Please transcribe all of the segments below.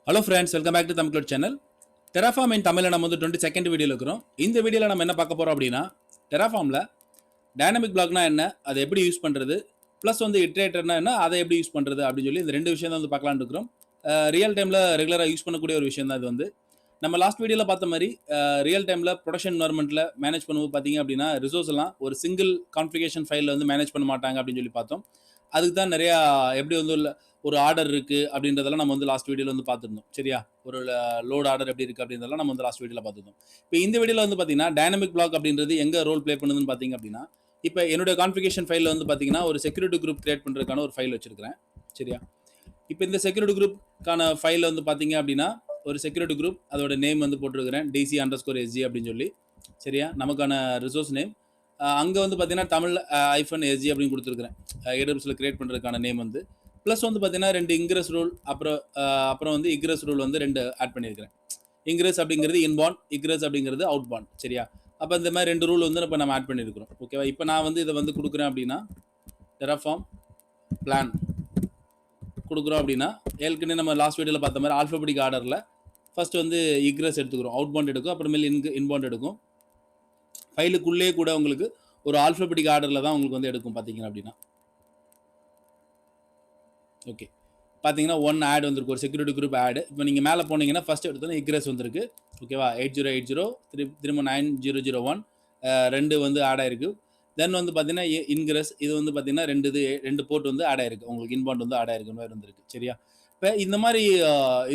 Hello friends, welcome back to Tamil channel. Terraform in தமிழில் நம்ம வந்து 22nd வீடியோவில் இருக்கிறோம். இந்த வீடியோவில் நம்ம என்ன பார்க்க போகிறோம் அப்படின்னா, டெராஃபார்மில் டைனமிக் பிளாக்னா என்ன, அதை எப்படி யூஸ் பண்ணுறது, ப்ளஸ் வந்து இட்ரேட்டர்னா என்ன, அதை எப்படி யூஸ் பண்ணுறது அப்படின்னு சொல்லி இந்த ரெண்டு விஷயம் தான் வந்து பார்க்கலான்னு இருக்கிறோம். ரியல் டைமில் ரெகுலராக யூஸ் பண்ணக்கூடிய ஒரு விஷயம் தான் இது வந்து. நம்ம லாஸ்ட் வீடியோவில் பார்த்த மாதிரி ரியல் டைமில் ப்ரொடக்ஷன் என்வரன்மெண்ட்டில் மேனேஜ் பண்ணும்போது பார்த்தீங்க அப்படின்னா, ரிசோர்ஸ் எல்லாம் ஒரு சிங்கிள் கான்ஃபிகரேஷன் ஃபைலில் வந்து மேனேஜ் பண்ண மாட்டாங்க அப்படின்னு சொல்லி பார்த்தோம். அதுக்கு தான் நிறையா எப்படி வந்து ஒரு ஆர்டர் இருக்குது அப்படின்றதெல்லாம் நம்ம வந்து லாஸ்ட் வீடியோவில் வந்து பார்த்துருந்தோம். சரியா, ஒரு லோட் ஆர்டர் எப்படி இருக்குது அப்படின்றதெல்லாம் நம்ம வந்து லாஸ்ட் வீடியோவில் பார்த்துருந்தோம். இப்போ இந்த வீடியோவில் வந்து பார்த்தீங்கன்னா டைனமிக் பிளாக் அப்படின்றது எங்கே ரோல் ப்ளே பண்ணுதுன்னு பார்த்தீங்க அப்படின்னா, இப்போ என்னுடைய கான்ஃபிகரேஷன் ஃபைலில் வந்து பார்த்தீங்கன்னா ஒரு செக்யூரிட்டி குரூப் கிரியேட் பண்ணுறதுக்கான ஒரு ஃபைல் வச்சிருக்கிறேன். சரியா, இப்போ இந்த செக்யூரிட்டி குரூப்க்கான ஃபைலில் வந்து பார்த்தீங்க அப்படின்னா ஒரு செக்யூரிட்டி குரூப், அதோட நேம் வந்து போட்டிருக்கிறேன் DC_SG அப்படின்னு சொல்லி. சரியா, நமக்கான ரிசோர்ஸ் நேம் அங்கே வந்து பார்த்தீங்கன்னா தமிழ் -SG அப்படின்னு கொடுத்துருக்குறேன். AWSல கிரியேட் பண்ணுறதுக்கான நேம் வந்து ப்ளஸ் வந்து பார்த்தீங்கன்னா 2 இன்கிரஸ் ரூல், அப்புறம் வந்து இக்ரஸ் ரூல் வந்து 2 ஆட் பண்ணியிருக்கிறேன். இன்கிரஸ் அப்படிங்கிறது இன்பாண்ட், இக்ரஸ் அப்படிங்கிறது அவுட்பாண்ட். சரியா, அப்போ இந்த மாதிரி 2 ரூல் வந்து இப்போ நம்ம ஆட் பண்ணியிருக்கிறோம். ஓகேவா, இப்போ நான் வந்து இதை வந்து கொடுக்குறேன் அப்படின்னா டெராஃபார்ம் பிளான் கொடுக்குறோம் அப்படின்னா, ஏற்கனவே நம்ம லாஸ்ட் வீடியோவில் பார்த்த மாதிரி ஆல்ஃபபெட்டிக் ஆர்டரில் ஃபர்ஸ்ட் வந்து இக்ரஸ் எடுத்துக்கிறோம், அவுட்பாண்ட் எடுக்கும், அப்புறமேல் இன்பாண்ட் எடுக்கும். ஃபைலுக்குள்ளே கூட உங்களுக்கு ஒரு ஆல்ஃபபெட்டிக் ஆர்டரில் தான் உங்களுக்கு வந்து எடுக்கும் பார்த்தீங்க அப்படின்னா. ஓகே, பார்த்தீங்கன்னா 1 ஆட் வந்திருக்கு, ஒரு செக்யூரிட்டி குரூப் ஆட். இப்போ நீங்கள் மேலே போனீங்கன்னா ஃபர்ஸ்ட் எடுத்தோன்னா இக்ரஸ் வந்திருக்கு. ஓகேவா, 8080 திரும்ப 9001 2 வந்து ஆட் ஆயிருக்கு. தென் வந்து பார்த்தீங்கன்னா இன்கிரஸ், இது வந்து பார்த்தீங்கன்னா 2 போர்ட் வந்து ஆட் ஆயிருக்கு, உங்களுக்கு இன்பாண்ட் வந்து ஆட் ஆயிருக்கு மாதிரி வந்திருக்கு. சரியா, இப்போ இந்த மாதிரி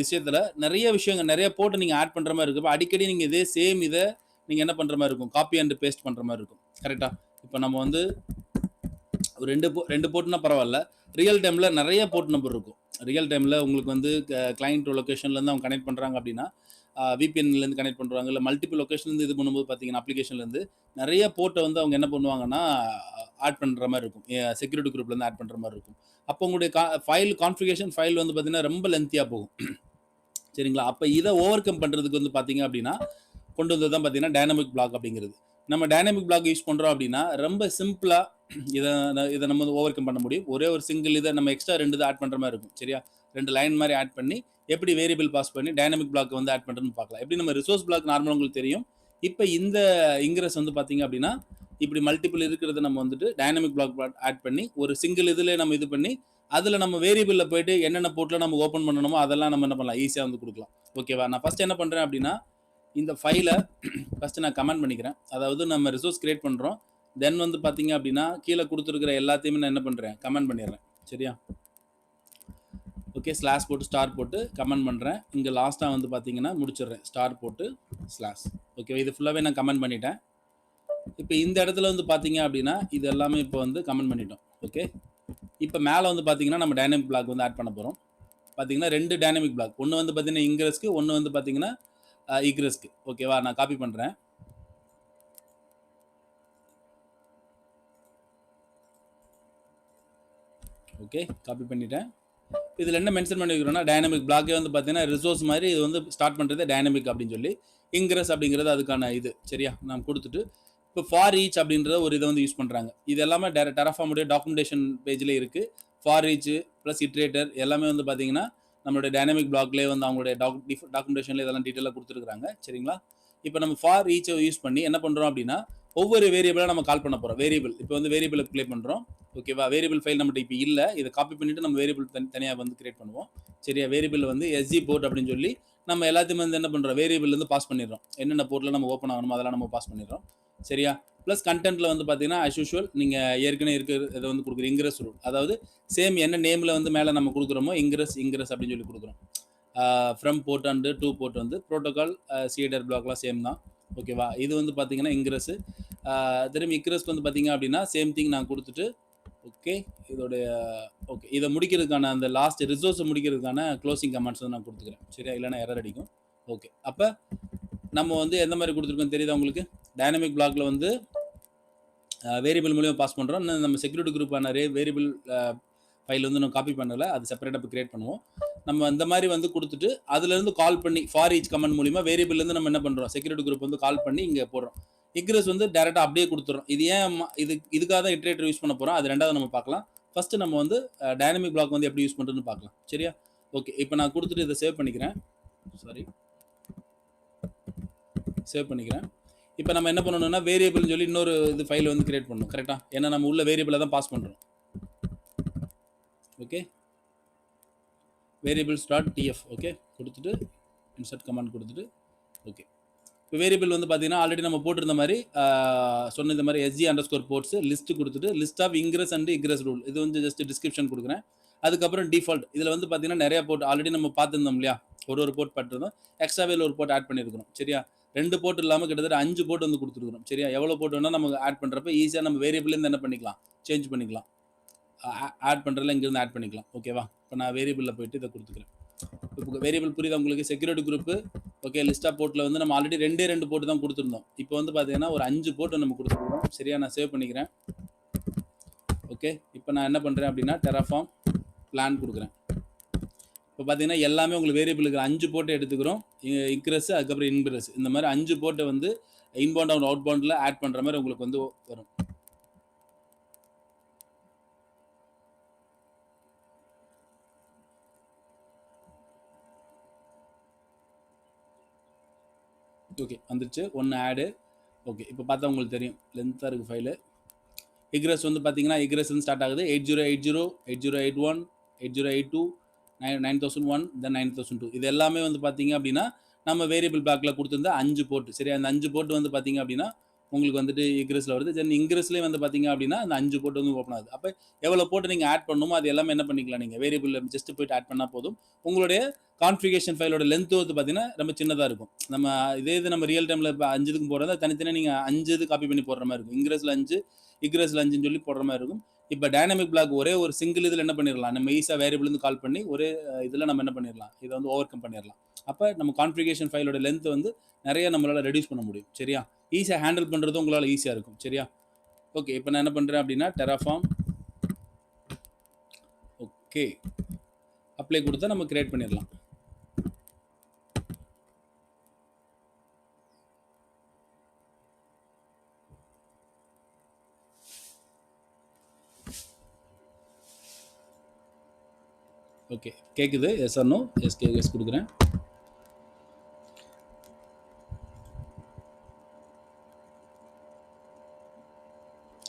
விஷயத்தில் நிறைய விஷயங்கள், நிறைய போர்ட் நீங்கள் ஆட் பண்ணுற மாதிரி இருக்குது. இப்போ அடிக்கடி நீங்கள் இதே சேம் இதை நீங்கள் என்ன பண்ணுற மாதிரி இருக்கும், காப்பி அண்ட் பேஸ்ட் பண்ணுற மாதிரி இருக்கும். கரெக்டாக, இப்போ நம்ம வந்து ஒரு ரெண்டு போர்ட்னா பரவாயில்ல, ரியல் டைமில் நிறைய போர்ட் நம்பர் இருக்கும். ரியல் டைமில் உங்களுக்கு வந்து கிளைண்ட் லொக்கேஷன்லேருந்து அவங்க கனெக்ட் பண்ணுறாங்க அப்படின்னா, VPNலேருந்து கனெக்ட் பண்ணுறாங்க, இல்லை மல்டிபிள் லொக்கேஷன்லேருந்து இது பண்ணும்போது பார்த்தீங்கன்னா அப்ளிகேஷன்லேருந்து நிறைய போர்ட்டை வந்து அவங்க என்ன பண்ணுவாங்கன்னா ஆட் பண்ணுற மாதிரி இருக்கும், செக்யூரிட்டி குரூப்லேருந்து ஆட் பண்ணுற மாதிரி இருக்கும். அப்போ உங்களுடைய ஃபைல் கான்ஃபிகரேஷன் ஃபைல் வந்து பார்த்தீங்கன்னா ரொம்ப லென்த்தியாக போகும். சரிங்களா, அப்போ இதை ஓவர் கம் பண்ணுறதுக்கு வந்து பார்த்தீங்க அப்படின்னா கொண்டு வந்தது தான் பார்த்தீங்கன்னா டைனமிக் பிளாக் அப்படிங்கிறது. நம்ம டைனமிக் பிளாக் யூஸ் பண்ணுறோம் அப்படின்னா ரொம்ப சிம்பிளாக இதை நம்ம வந்து ஓவர் கம் பண்ண முடியும். ஒரே ஒரு சிங்கிள் இதை நம்ம எக்ஸ்ட்ரா 2 இதை ஆட் பண்ணுற மாதிரி இருக்கும். சரியா, 2 லைன் மாதிரி ஆட் பண்ணி எப்படி வேரியபிள் பாஸ் பண்ணி டைனமிக் பிளாக் வந்து ஆட் பண்ணுறதுன்னு பார்க்கலாம். எப்படி நம்ம ரிசோர்ஸ் பிளாக் நார்மலாக உங்களுக்கு தெரியும். இப்போ இந்த இன்கிரஸ் வந்து பார்த்தீங்க அப்படின்னா இப்படி மல்டிபிள் இருக்கிறத நம்ம வந்துட்டு டைனமிக் பிளாக் ஆட் பண்ணி ஒரு சிங்கிள் இதில் நம்ம இது பண்ணி அதில் நம்ம வேரியபிளில் போயிட்டு என்னென்ன போர்ட்டில் நம்ம ஓப்பன் பண்ணணுமோ அதெல்லாம் நம்ம என்ன பண்ணலாம், ஈஸியாக வந்து கொடுக்கலாம். ஓகேவா, நான் ஃபஸ்ட் என்ன பண்ணுறேன் அப்படின்னா இந்த ஃபைலை ஃபஸ்ட்டு நான் கமெண்ட் பண்ணிக்கிறேன். அதாவது நம்ம ரிசோர்ஸ் கிரியேட் பண்ணுறோம், தென் வந்து பார்த்தீங்க அப்படின்னா கீழே கொடுத்துருக்கிற எல்லாத்தையுமே நான் என்ன பண்ணுறேன், கமெண்ட் பண்ணிடுறேன். சரியா, ஓகே, ஸ்லாஷ் போட்டு ஸ்டார் போட்டு கமெண்ட் பண்ணுறேன். இங்கே லாஸ்ட்டாக வந்து பார்த்தீங்கன்னா முடிச்சிடுறேன், ஸ்டார் போட்டு ஸ்லாஷ். ஓகே, இது ஃபுல்லாகவே நான் கமெண்ட் பண்ணிட்டேன். இப்போ இந்த இடத்துல வந்து பார்த்தீங்க அப்படின்னா இது எல்லாமே இப்போ வந்து கமெண்ட் பண்ணிட்டோம். ஓகே, இப்போ மேலே வந்து பார்த்தீங்கன்னா நம்ம டைனமிக் பிளாக் வந்து ஆட் பண்ண போகிறோம். பார்த்தீங்கன்னா 2 டைனமிக் பிளாக், ஒன்று வந்து பார்த்தீங்கன்னா இங்கிரஸ்க்கு, ஒன்று வந்து பார்த்தீங்கன்னா இக்ரஸ்க்கு. ஓகேவா, நான் காப்பி பண்ணுறேன். ஓகே, காப்பி பண்ணிட்டேன். இதில் என்ன மென்ஷன் பண்ணிக்கிறோம்னா டைனமிக் பிளாக்கே வந்து பார்த்தீங்கன்னா ரிசோர்ஸ் மாதிரி இது வந்து ஸ்டார்ட் பண்ணுறது டைனமிக் அப்படின்னு சொல்லி, இங்கிரஸ் அப்படிங்கிறது அதுக்கான இது. சரியா, நான் கொடுத்துட்டு இப்போ ஃபார் ஈச் அப்படின்ற ஒரு இதை வந்து யூஸ் பண்ணுறாங்க. இது எல்லாமே டெராஃபார்முடைய டாக்குமெண்டேஷன் பேஜில் இருக்குது. ஃபார் ஈச் ப்ளஸ் இட்ரேட்டர் எல்லாமே வந்து பார்த்தீங்கன்னா நம்மளுடைய டைனமிக் பிளாக்லேயே வந்து அவங்களுடைய டாக்குமெண்டேஷனில் இதெல்லாம் டீட்டெயிலாக கொடுத்துருக்காங்க. சரிங்களா, இப்போ நம்ம ஃபார் ஈச்சை யூஸ் பண்ணி என்ன பண்ணுறோம் அப்படின்னா ஒவ்வொரு வேரியபிளாக நம்ம கால் பண்ண போகிறோம். வேரியபிள் இப்போ வந்து வேரியபிளை ப்ளே பண்ணுறோம். ஓகேவா, வேரியபிள் ஃபைல் நம்மகிட்ட இப்போ இல்லை, இதை காப்பி பண்ணிவிட்டு நம்ம வேரியபிள் தனியாக வந்து கிரியேட் பண்ணுவோம். சரியா, வேரியபிள் வந்து SG போர்ட் அப்படின்னு சொல்லி நம்ம எல்லாத்தையுமே வந்து என்ன பண்ணுறோம், வேரியபிள்லேருந்து பாஸ் பண்ணிடுறோம். என்னென்ன போர்ட்டில் நம்ம ஓப்பன் ஆகணுமோ அதெல்லாம் நம்ம பாஸ் பண்ணிடுறோம். சரியா, ப்ளஸ் கண்டென்ட்டில் வந்து பார்த்தீங்கன்னா அஸ் யூஷுவல் நீங்கள் ஏற்கனவே இருக்கிற இதை வந்து கொடுக்குற இங்கிரஸ் ரூல், அதாவது சேம் என்ன நேமில் வந்து மேலே நம்ம கொடுக்குறோமோ இங்கிரஸ் அப்படின்னு சொல்லி கொடுக்குறோம். From port and to port வந்து ப்ரோட்டோகால் சிஎடர் பிளாக்லாம் சேம் தான். ஓகேவா, இது வந்து பார்த்தீங்கன்னா இங்கிரஸு. திரும்பி இக்ரஸ்க்கு வந்து பார்த்தீங்க அப்படின்னா சேம் திங் நான் கொடுத்துட்டு ஓகே இதோடைய ஓகே இதை முடிக்கிறதுக்கான அந்த லாஸ்ட் ரிசோர்ஸை முடிக்கிறதுக்கான க்ளோசிங் கமெண்ட்ஸ் வந்து நான் கொடுத்துக்கிறேன். சரியா, இல்லைனா எரர் அடிக்கும். ஓகே, அப்போ நம்ம வந்து எந்த மாதிரி கொடுத்துருக்கோம் தெரியுதா உங்களுக்கு, டைனமிக் பிளாக்ல வந்து வேரியபிள் மூலியமாக பாஸ் பண்ணுறோம். நம்ம செக்யூரிட்டி குரூப்பான வேரியபிள் ஃபைல் வந்து நம்ம காப்பி பண்ணலை, அது செப்பரேட்டாக இப்போ கிரியேட் பண்ணுவோம். நம்ம இந்த மாதிரி வந்து கொடுத்துட்டு அதுலேருந்து கால் பண்ணி ஃபார் ஈச் கமெண்ட் மூலிமா வேரியபிள்லேருந்து நம்ம என்ன பண்ணுறோம், செக்யூரிட்டி குரூப் வந்து கால் பண்ணி இங்கே போடுறோம். இக்ரஸ் வந்து டேரெக்டாக அப்படியே கொடுத்துறோம். இது ஏன் இதுக்காக தான் இட்ரேட்டர் யூஸ் பண்ண போகிறோம், அது ரெண்டாவது நம்ம பார்க்கலாம். ஃபஸ்ட்டு நம்ம வந்து டைனமிக் பிளாக் வந்து எப்படி யூஸ் பண்ணுறதுன்னு பார்க்கலாம். சரியா, ஓகே, இப்போ நான் கொடுத்துட்டு இதை சேவ் பண்ணிக்கிறேன். சாரி, சேவ் பண்ணிக்கிறேன். இப்போ நம்ம என்ன பண்ணணும்னா வேரியபிள்னு சொல்லி இன்னொரு இது ஃபைல் வந்து கிரியேட் பண்ணணும். கரெக்டாக, ஏன்னா நம்ம உள்ள வேரியபிளை தான் பாஸ் பண்ணுறோம். Okay, variables dot TF. Okay, கொடுத்துட்டு இன்சர்ட் கமாண்ட் கொடுத்துட்டு ஓகே. இப்போ வேரியபிள் வந்து பார்த்தீங்கன்னா ஆல்ரெடி நம்ம போட்டிருந்த மாதிரி சொன்ன இந்த மாதிரி SG underscore ports list கொடுத்துட்டு list of ingress and egress rule இது வந்து ஜஸ்ட் டிஸ்கிரிப்ஷன் கொடுக்குறேன். அதுக்கப்புறம் டிஃபால்ட் இதில் வந்து பார்த்தீங்கன்னா நிறைய போர்ட் ஆல்ரெடி நம்ம பார்த்துருந்தோம் இல்லையா, ஒரு போர்ட் பார்த்துருந்தோம். எக்ஸ்ட்ராவேல ஒரு போர்ட் ஆட் பண்ணியிருக்கிறோம். சரியா, 2 போர்ட் இல்லாமல் கிட்டத்தட்ட 5 போர்ட் வந்து கொடுத்துருக்குறோம். சரியா, எவ்வளோ போர்ட் வேணால் நம்ம ஆட் பண்ணுறப்ப ஈஸியாக நம்ம வேரியபிள்லேருந்து என்ன பண்ணிக்கலாம், சேஞ்ச் பண்ணிக்கலாம். ஆட் பண்ணுறதுல இங்கேருந்து ஆட் பண்ணிக்கலாம். ஓகேவா, இப்போ நான் வேரியபிளில் போயிட்டு இதை கொடுத்துக்கிறேன். இப்போ வேரியபிள் புரியுதா உங்களுக்கு? Security group okay. List of போர்ட்டில் வந்து நம்ம ஆல்ரெடி 2 போர்ட் தான் கொடுத்துருந்தோம். இப்போ வந்து பார்த்தீங்கன்னா ஒரு 5 போர்ட் நம்ம கொடுத்துருக்கோம். சரியா, நான் சேவ் பண்ணிக்கிறேன். ஓகே, இப்போ நான் என்ன பண்ணுறேன் அப்படின்னா டெராஃபார்ம் பிளான் கொடுக்குறேன். இப்போ பார்த்தீங்கன்னா எல்லாமே உங்களுக்கு வேரியபிளுக்கு 5 போர்ட்டை எடுத்துக்கிறோம். இன்க்ரஸ் அதுக்கப்புறம் இன்க்ரஸ் இந்த மாதிரி 5 போர்ட்டை வந்து இன்பவுண்ட் அவுட் அவுட்பவுண்டில் ஆட் பண்ணுற மாதிரி உங்களுக்கு வந்து வரும். ஓகே, வந்துருச்சு. ஒன்று ஆடு. ஓகே, இப்போ பார்த்தா உங்களுக்கு தெரியும் லென்த்தாக இருக்குது ஃபைலு. இக்ரஸ் வந்து பார்த்தீங்கன்னா இக்ரஸ் வந்து ஸ்டார்ட் ஆகுது 8080, 8081, 8082, 9001, தென் 9002. இது எல்லாமே வந்து பார்த்தீங்க அப்படின்னா நம்ம வேரியபிள் பிளாக்ல கொடுத்துருந்த 5 போர்ட். சரியா, அந்த 5 போர்ட் வந்து பார்த்தீங்க அப்படின்னா உங்களுக்கு வந்துட்டு இக்ரஸில் வருது. தென் இங்கிரஸ்லேயே வந்து பார்த்தீங்க அப்படின்னா அந்த 5 போர்ட் வந்து ஓப்பன் ஆகுது. அப்போ எவ்வளோ போர்ட் நீங்கள் ஆட் பண்ணணுமோ அது எல்லாமே என்ன பண்ணிக்கலாம், நீங்கள் வேரியபிளில் ஜஸ்ட் போயிட்டு ஆட் பண்ணால் போதும். உங்களுடைய கான்ஃபிகரேஷன் ஃபைலோட லென்த் வந்து பார்த்தீங்கன்னா ரொம்ப சின்னதாக இருக்கும். நம்ம இதே இது நம்ம ரியல் டைமில் இப்போ 5 இதுக்கு போடுறதா தனித்தனியாக நீங்கள் 5 இது காப்பி பண்ணி போடுற மாதிரி இருக்கும். இங்கிரஸில் 5, இக்ரஸில் 5ன்னு சொல்லி போடுற மாதிரி இருக்கும். இப்போ டைனமிக் பிளாக் ஒரே ஒரு சிங்கிள் இதில் என்ன பண்ணிடலாம், நம்ம ஈஸியாக வேரியபிள்லேருந்து கால் பண்ணி ஒரே இதில் நம்ம என்ன பண்ணிடலாம், இதை வந்து ஓவர் கம் பண்ணிடலாம். அப்போ நம்ம கான்ஃபிகரேஷன் ஃபைலோட லென்த் வந்து நிறைய நம்மளால் ரெடியூஸ் பண்ண முடியும். சரியா, ஈஸியாக ஹேண்டில் பண்ணுறது உங்களால் ஈஸியாக இருக்கும். சரியா, ஓகே. இப்போ நான் என்ன பண்ணுறேன் அப்படின்னா டெராஃபார்ம் ஓகே அப்ளை கொடுத்தா நம்ம கிரியேட் பண்ணிடலாம். ஓகே, கேட்குது. Yes or no? எஸ் கொடுக்குறேன்.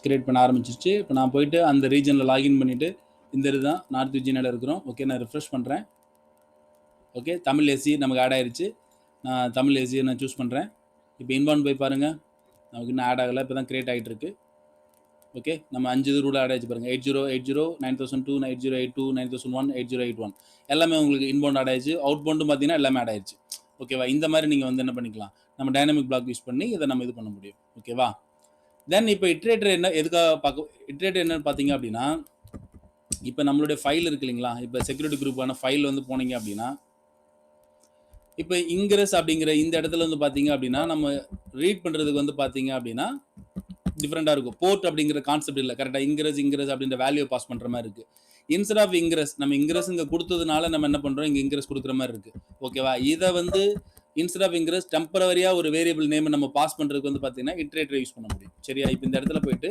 கிரியேட் பண்ண ஆரம்பிச்சிருச்சு. இப்போ நான் போயிட்டு அந்த ரீஜனில் லாகின் பண்ணிவிட்டு இந்த இதுதான் நார்த் விர்ஜீனியாவில் இருக்கிறோம். ஓகே, நான் ரிஃப்ரெஷ் பண்ணுறேன். ஓகே, தமிழ் எஸ்சி நமக்கு ஆட் ஆயிடுச்சு. நான் தமிழ் எஸ்சியை நான் சூஸ் பண்ணுறேன். இப்போ இன்பவுண்ட் போய் பாருங்கள், நமக்கு இன்னும் ஆட் ஆகலை, இப்போ தான் கிரியேட் ஆகிட்டு இருக்கு. ஓகே, நம்ம 5 இது ரூல் ஆட் ஆகிடுச்சு பாருங்கள். 8080, 9002, 8082, 9001, 8081 எல்லாமே உங்களுக்கு இன்பவுண்ட் ஆட் ஆயிடுச்சு. அவுட் பவுண்டும் பார்த்தீங்கன்னா எல்லாமே ஆட் ஆயிடுச்சு. ஓகேவா, இந்த மாதிரி நீங்கள் வந்து என்ன பண்ணிக்கலாம், நம்ம டைனமிக் பிளாக் யூஸ் பண்ணி இதை நம்ம இது பண்ண முடியும். ஓகேவா, தென் இப்போ இட்ரேட்டர் என்ன எதுக்காக பார்க்க, இட்ரேட்டர் என்னன்னு பார்த்தீங்க அப்படின்னா இப்போ நம்மளுடைய ஃபைல் இருக்கு இல்லைங்களா, இப்போ செக்யூரிட்டி குரூப்பான ஃபைல் வந்து போனீங்க அப்படின்னா இப்போ இங்கிரஸ் அப்படிங்கிற இந்த இடத்துல வந்து பார்த்தீங்க அப்படின்னா நம்ம ரீட் பண்ணுறதுக்கு வந்து பார்த்தீங்க அப்படின்னா டிஃப்ரெண்டாக இருக்கும். போர்ட் அப்படிங்கிற கான்செப்ட் இல்லை. கரெக்டாக இங்கிரஸ் அப்படின்ற வேல்யூ பாஸ் பண்ணுற மாதிரி இருக்குது. இன்ஸ்டெட் ஆஃப் இங்கிரஸ் நம்ம இங்கிரஸ் இங்கே கொடுத்ததுனால நம்ம என்ன பண்ணுறோம், இங்கே இங்கிரஸ் கொடுக்குற மாதிரி இருக்குது. ஓகேவா, இதை வந்து இன்ஸ்டெட் ஆஃப் இங்கிரஸ் டெம்பரவரியாக ஒரு வேரியபிள் நேம் நம்ம பாஸ் பண்ணுறதுக்கு வந்து பார்த்தீங்கன்னா இட்ரேட்டர் யூஸ் பண்ண முடியும். சரியா, இப்போ இந்த இடத்துல போயிட்டு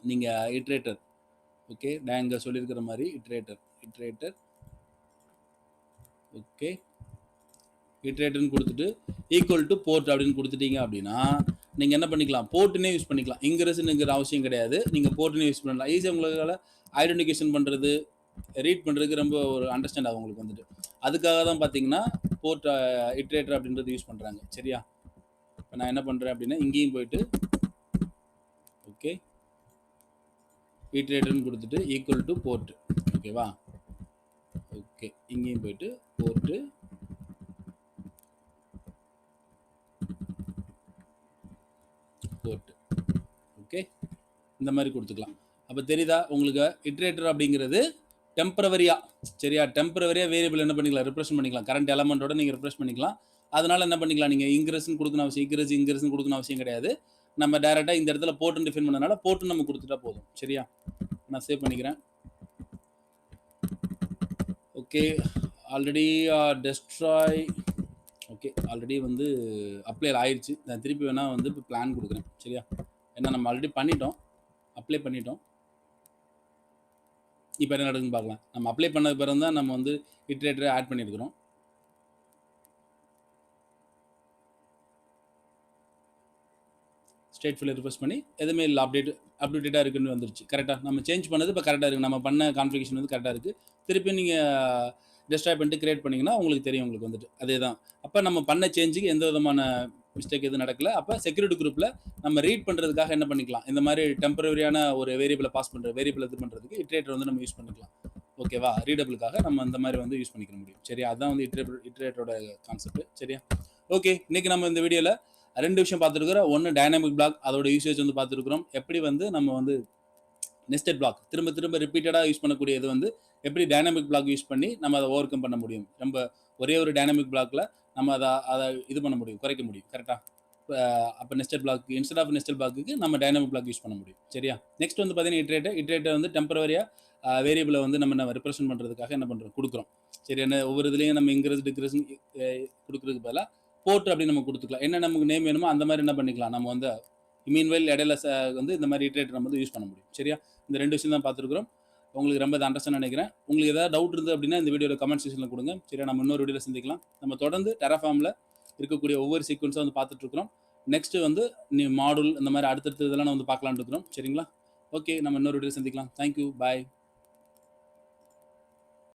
நீங்கள் இட்ரேட்டர் ஓகே இங்கே சொல்லியிருக்கிற மாதிரி இட்ரேட்டர் ஓகே இட்ரேட்டர்னு கொடுத்துட்டு ஈக்குவல் டு போர்ட் அப்படின்னு கொடுத்துட்டீங்க அப்படின்னா நீங்கள் என்ன பண்ணிக்கலாம், போர்ட்டுனே யூஸ் பண்ணிக்கலாம். இங்கிரஸ்னுங்கிற அவசியம் கிடையாது, நீங்கள் போர்ட்டுனே யூஸ் பண்ணலாம். ஈஸியாக உங்களால் ஐடென்டிஃபிகேஷன் பண்ணுறது ரீட் பண்ணுறதுக்கு ரொம்ப ஒரு அண்டர்ஸ்டாண்ட் ஆகும் உங்களுக்கு வந்துட்டு. அதுக்காக தான் பார்த்தீங்கன்னா போர்ட் இட்ரேட்டர் அப்படின்றது யூஸ் பண்ணுறாங்க. சரியா, இப்போ நான் என்ன பண்ணுறேன் அப்படின்னா இங்கேயும் போயிட்டு ஓகே இட்ரேட்டர்னு கொடுத்துட்டு ஈக்குவல் டு போர்ட். ஓகேவா, ஓகே இங்கேயும் போயிட்டு போர்ட்டு போர்ட் ஓகே இந்த மாதிரி கொடுத்துக்கலாம். அப்போ தெரியுதா உங்களுக்கு, இட்ரேட்டர் அப்படிங்கிறது டெம்பரவரியாக சரியா, டெம்பரவரியாக வேரியபிள் என்ன பண்ணிக்கலாம், ரிப்ரெஷன் பண்ணிக்கலாம். கரண்ட் எலமெண்ட்டோட நீங்கள் ரிப்ரெஷ் பண்ணிக்கலாம். அதனால என்ன பண்ணிக்கலாம், நீங்கள் இங்கிரஸ்ன்னு கொடுக்கணும் அவசியம், இங்கிரஸ்ன்னு கொடுக்கணும் அவசியம் கிடையாது. நம்ம டேரெக்டாக இந்த இடத்துல போர்ட்டுன்னு டிஃபைன் பண்ணனால போர்ட்டு நம்ம கொடுத்துட்டா போதும். சரியா, நான் சேவ் பண்ணிக்கிறேன். Okay, already destroy okay already வந்து அப்ளை ஆயிடுச்சு. நான் திருப்பி வேணால் வந்து இப்போ பிளான் கொடுக்குறேன். சரியா, ஏன்னா நம்ம ஆல்ரெடி பண்ணிட்டோம், அப்ளை பண்ணிட்டோம். இப்போ என்ன நடக்குதுன்னு பார்க்கலாம். நம்ம அப்ளை பண்ண பிறகு தான் நம்ம வந்து இட்டரேட்டரை ஆட் பண்ணியிருக்கிறோம். ஸ்டேட்ஃபுல்ல ரிஃப்ரெஷ் பண்ணி எதுவுமே இல்லை, அப்டேட்டடாக இருக்குன்னு வந்துருச்சு. கரெக்டாக நம்ம சேஞ்ச் பண்ணது இப்போ கரெக்டாக இருக்குது. நம்ம பண்ண கான்ஃபிகரேஷன் வந்து கரெக்டாக இருக்குது. திருப்பி நீங்கள் டெஸ்ட்ராய் பண்ணிட்டு கிரியேட் பண்ணிங்கன்னா உங்களுக்கு தெரியும், உங்களுக்கு வந்துட்டு அதே தான். அப்போ நம்ம பண்ண சேஞ்சுக்கு எந்த விதமான மிஸ்டேக் எதுவும் நடக்கல. அப்போ செக்யூரிட்டி குரூப்பில் நம்ம ரீட் பண்ணுறதுக்காக என்ன பண்ணிக்கலாம், இந்த மாதிரி டெம்பரரியான ஒரு வேரியபிளை பாஸ் பண்ணுற வேரியபிள் இது பண்ணுறதுக்கு இட்ரேட்டர் வந்து நம்ம யூஸ் பண்ணிக்கலாம். ஓகேவா? ரீடபிளுக்காக நம்ம இந்த மாதிரி வந்து யூஸ் பண்ணிக்க முடியும். சரியா? அதுதான் வந்து இட்ரேட்டரோட கான்செப்ட். சரியா? ஓகே, இன்னைக்கு நம்ம இந்த வீடியோவில் 2 விஷயம் பார்த்துருக்குறோம். ஒன்று டைனாமிக் பிளாக், அதோட யூசேஜ் வந்து பார்த்துருக்குறோம். எப்படி வந்து நம்ம வந்து நெஸ்டட் பிளாக் திரும்ப திரும்ப ரிப்பீட்டடாக யூஸ் பண்ணக்கூடியது வந்து எப்படி டைனாமிக் பிளாக் யூஸ் பண்ணி நம்ம அதை ஓவர் கம் பண்ண முடியும். நம்ம ஒரே ஒரு டைனாமிக் பிளாக்ல நம்ம அதை இது பண்ண முடியும், குறைக்க முடியும். கரெக்டாக? அப்போ nested block instead of nested பிளாக்கு நம்ம டைனாமிக் பிளாக் யூஸ் பண்ண முடியும். சரியா? நெக்ஸ்ட் வந்து பார்த்தீங்கன்னா இட்ரேட்டர் வந்து டெம்பரரியாக வேரியபிளை வந்து நம்ம ரெப்ரசென்ட் பண்ணுறதுக்காக என்ன பண்ணுறோம், கொடுக்குறோம். சரி, என்ன ஒவ்வொரு இதுலேயும் நம்ம இன்க்ரீஸ் டிக்ரீஸ் கொடுக்குறதுக்கு பதிலாக போர்ட் அப்படின்னு நம்ம கொடுத்துக்கலாம். என்ன நமக்கு நேம் வேணுமோ அந்த மாதிரி என்ன பண்ணிக்கலாம், நம்ம வந்து மீன்வெல் இடையில வந்து இந்த மாதிரி இட்ரேட்டர் நம்ம வந்து யூஸ் பண்ண முடியும். சரியா? இந்த 2 விஷயம் தான் பார்த்துருக்குறோம். உங்களுக்கு ரொம்ப அண்டர்ஸ்டாண்ட் நினைக்கிறேன். உங்களுக்கு ஏதாவது டவுட் இருந்தது அப்படின்னா இந்த வீடியோவில் கமெண்ட் செக்ஷனில் கொடுங்க. சரியா? நம்ம இன்னொரு வீடியோவில் சந்திக்கலாம். நம்ம தொடர்ந்து டெராஃபார்மில் இருக்கக்கூடிய ஒவ்வொரு சீக்வன்ஸாக வந்து பார்த்துட்டு இருக்கிறோம். நெக்ஸ்ட் வந்து மாடல் இந்த மாதிரி அடுத்தடுத்து இதெல்லாம் வந்து பார்க்கலான்னு இருக்கிறோம். சரிங்களா? ஓகே, நம்ம இன்னொரு வீடியோ சந்திக்கலாம். தேங்க்யூ, பாய்.